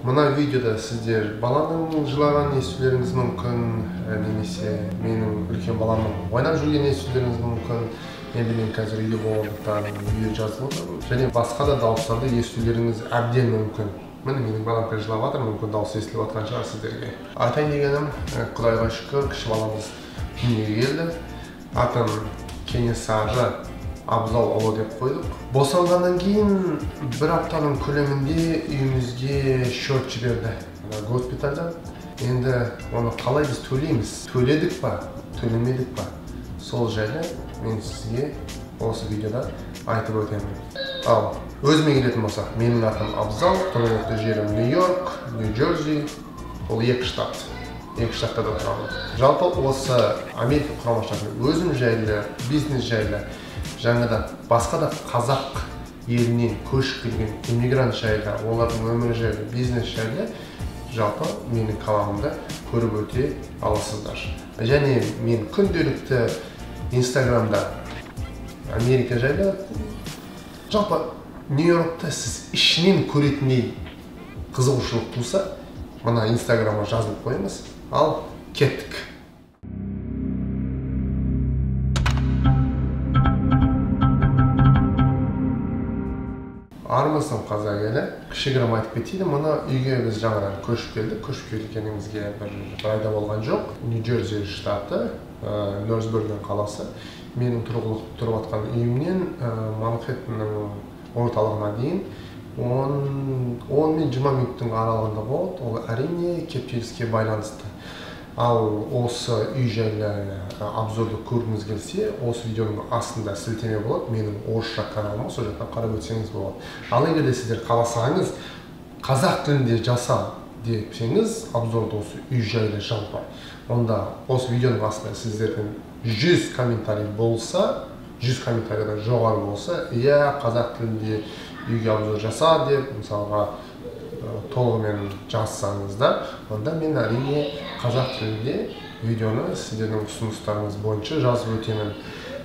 Мына видеода сіздер баланың жылаған естулеріңіз мүмкін, немесе менің үлкен баламның ойнап жүрген естулеріңіз мүмкін. Енді мен қазір үйде болғандықтан видео жазып отырмын. Және басқа да дауыстарды естулеріңіз әбден мүмкін. Міне менің балам қазір жылап жатыр, мүмкін дауыс естіліп жатқан шығар сіздерге. Айтайын дегенім, Құдайға шүкір, кіші баламыз дүниеге келді. Атын Кенесары Абзал ұлы деп қойдық. Босанғаннан кейін бір аптаның көлемінде үйімізге счет жіберді госпитальдан. Енді оны қалай біз төлейміз? Төледік па, төлемедік па? Сол жайлы мен сізге осы видеода айтып өтемін. Ал өзіме келетін болсақ, менің атым Абзал, тұрғылықты жерім Нью-Йорк, Нью-Джерси, ол екі штат. Екі штаттарда тұрамын. Жалпы осы Америка құрама штатының өзім жайлы, бизнес жайлы, жаңадан басқа да қазақ елінен көшіп келген иммигрант жайлы, олардың өмірі жайлы, бизнес жайлы жалпы менің каналымда көріп өте аласыздар. Және мен күнделікті Инстаграмда Америка жайлы, жалпы Нью-Йоркта сіз ішінен көретіндей қызығушылық туса, мына Инстаграмға жазылып қойыңыз. Ал кеттік. Армысың қазақ елі, кішігірім айтып кетейін, мұны үйге біз жаңадан көшіп келдік. Көшіп келгенімізге бір айда болған жоқ. Нью-Джерси штаты, Норсберген қаласы. Менің тұрып жатқан үйімнен Манхэттеннің орталығына дейін 10 мен 20 минуттың аралығында болады. Ол әрине кептеліске байланысты. Ал осы үй жайлы обзорды көргіңіз келсе, осы видеоның астында сілтеме болады. Менің орысша каналыма сол жақтан қарап өтсеңіз болады. Ал егер де сіздер қаласаңыз, қазақ тілінде жасам депсеңіз, обзорды осы үй жайлы жалпы, онда осы видеоның астында сіздердің 100 комментарий болса, 100 комментарийдан жоғары болса, иә, қазақ тілінде үйге обзор жаса деп, мысалға толығымен жазсаңыздар, онда мен әрине қазақ тілінде видеоны сіздердің ұсыныстарыңыз бойынша жазып өтемін.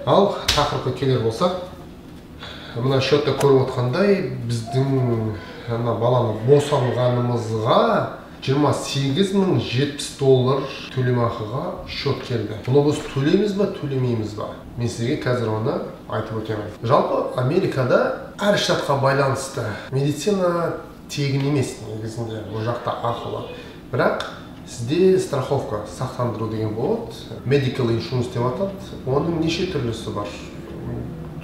Ал тақырыпқа келер болсақ, мына счетта көріп отқандай, біздің баланы босанғанымызға $28,070 төлемақыға счет келді. Бұны біз төлейміз ба, төлемейміз ба? Мен сізге қазір оны айтып өтемін. Жалпы Америкада әр штатқа байланысты медицина тегін емес, негізінде бұл жақта ақылы. Бірақ сізде страховка, сақтандыру деген болады. Medical insurance деп атады. Оның неше түрлісі бар.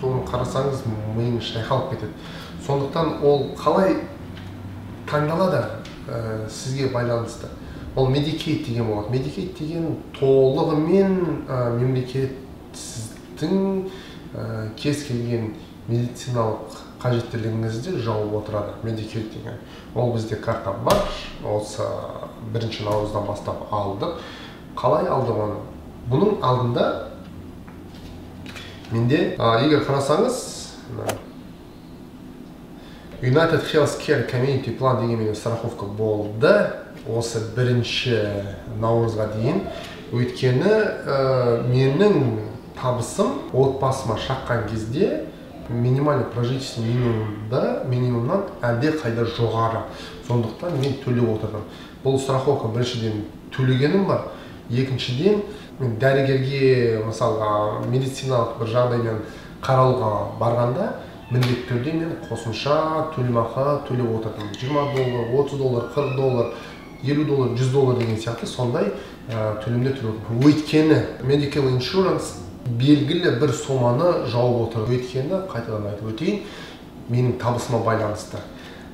Соны қарасаңыз, миың шайқалып кетеді. Сондықтан ол қалай таңдалады сізге байланысты. Ол Medicaid деген болады. Medicaid деген толығымен мемлекет сіздің кез келген медициналық қажеттілігіңізді жауып отырады. Medicaid деген. Ол бізде карта бар. Осы 1 наурыздан бастап алдық. Қалай алдық оны? Бұның алдында менде, егер қарасаңыз, United Healthcare Community Plan деген менің страховка болды. Осы 1 наурызға дейін. Өйткені менің табысым отбасыма шаққан кезде минимальный прожиточный минимумнан әлде қайда жоғары. Сондықтан мен төлеп отырдым. Бұл страховка біріншіден төлегенім бар. Екіншіден мен дәрігерге, мысалға, медициналық бір жағдаймен қаралуға барғанда, міндетті түрде мен қосымша төлемақы төлеп отырдым. $20, $30, $40, $50, $100 деген сияқты сондай төлемде төлеп отырдым. Өйткені medical insurance белгілі бір соманы жауып отыр. Өйткені, қайтадан айтып өтейін, менің табысыма байланысты.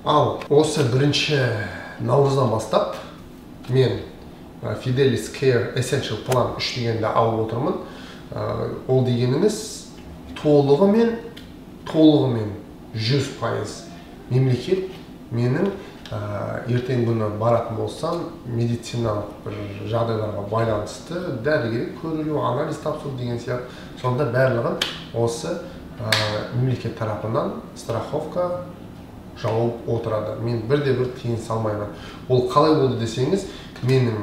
Ал осы 1 наурыздан бастап мен Fidelis Care Essential Plan 3 дегенді алып отырмын. Ол дегеніміз толығымен 100% мемлекет менің ертең күні баратын болсам медициналық бір жағдайларға байланысты дәрігер көрілу, анализ тапсыру деген сияқты, сонда барлығын осы мемлекет тарапынан страховка жауып отырады. Мен бірде-бір тиын салмаймын. Ол қалай болды десеңіз, менің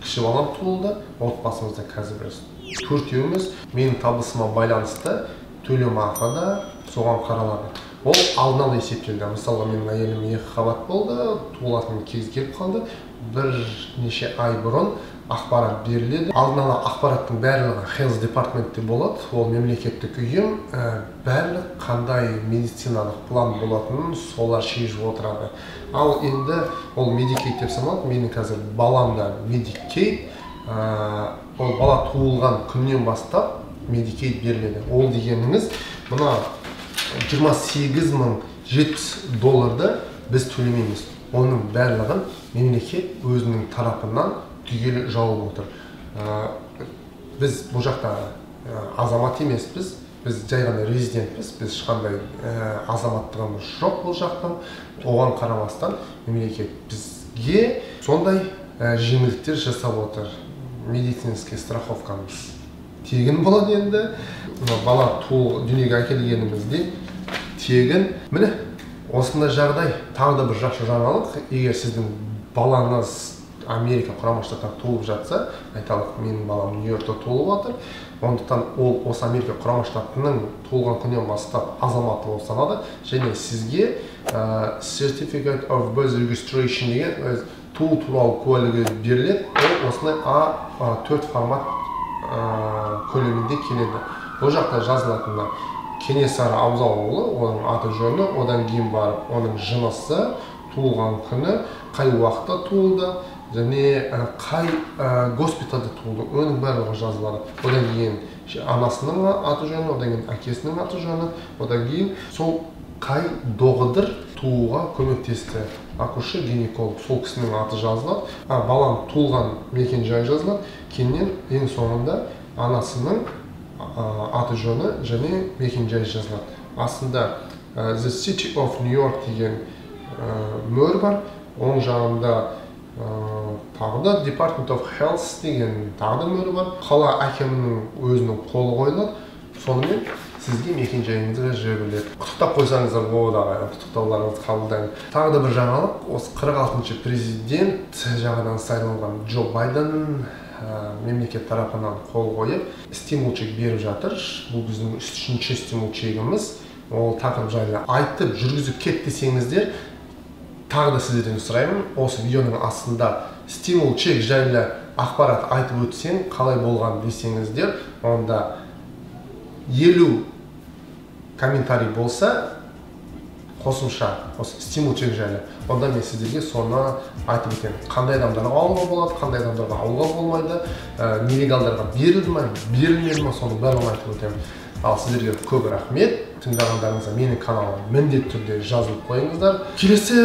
кіші балам туылды, отбасымызда қазір біз 4-еуміз, менің табысыма байланысты төлемақы да соған қаралады. ол алдын ала есептелді. Мысалға менің әйелім 2 қабат болды, туылатын кез келіп қалды. Бірнеше ай бұрын ақпарат беріледі. Алдын ала ақпараттың барлығы Health Department'те болады. Ол мемлекеттік ұйым, барлық қандай медициналық план болатынын солар шешіп отырады. Ал енді ол Medicaid деп саналады. Менің қазір баламда Medicaid, ол бала туылған күннен бастап Medicaid беріледі. Ол дегеніңіз, мына $28,070 біз төлемейміз. Оның барлығын мемлекет өзінің тарапынан түгелі жауып отыр. Біз бұл жақта азамат емеспіз, біз жай ғана резидентпіз, біз ешқандай азаматтығымыз жоқ бұл жақтан. Оған қарамастан мемлекет бізге сондай жеңілдіктер жасап отыр. Медицинский страховкамыз тегін болады енді. Бала дүниеге әкелгенімізде тегін. Міне осындай жағдай. Тағы да бір жақсы жаңалық. Егер сіздің балаңыз Америка құрама штаттан туылып жатса, айталық менің балам Нью-Йоркта туылып жатыр, ондықтан ол осы Америка құрама штатының туылған күннен бастап азаматы болып саналады, және сізге Certificate of Birth Registration деген туу туралы куәлігі беріледі. Ол осындай A4 формат көлемінде келеді. Бұл жақта жазылатында Кенесары Абзалұлы, оның аты жөні, одан кейін барып оның жынысы, туылған күні, қай уақытта туылды, және қай госпитальда туылды, оның барлығы жазылады. Одан кейін анасының аты жөні, одан кейін әкесінің аты жөні, одан кейін сол қай доғыдыр тууға көмектесті, акушер, гинеколог, сол кісінің аты жазылады. Балам туылған мекен жайы жазылады. Кейіннен ең соңында анасының аты жөні және мекен жайы жазылады. Астында The City of New York деген мөр бар. Оң жағында тағы да Department of Health деген тағы да мөрі бар. Қала әкімінің өзінің қолы қойылады. Сонымен сізге мекен жайыңызға жіберіледі. Құттықтап қойсаңыздар болады, құттықтауларыңызды қабылдаймын. Тағы да бір жаңалық, осы 46-шы президент жаңадан сайланған Джо Байден мемлекет тарапынан қол қойып, стимул чек беріп жатыр. Бұл біздің 3-ші стимул чегіміз. Ол тақырып жайлы айтып жүргізіп кет десеңіздер, тағы да сіздерден сұраймын, осы видеоның астында стимул чек жайлы ақпарат айтып өтсең, қалай болған десеңіздер, онда 50 комментарий болса, қосымша осы стимул чек жайлы, онда мен сіздерге соны айтып өтемін. Қандай адамдарға алуға болады, қандай адамдарға алуға болмайды, нелегалдарға берілді ме, берілмеді ме, соны бәрін айтып өтемін. Ал сіздерге көп рахмет. Тыңдағандарыңызға менің каналыма міндетті түрде жазылып қойыңыздар. Келесі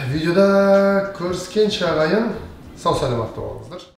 видеода көріскенше ағайын, сау саламатта болыңыздар.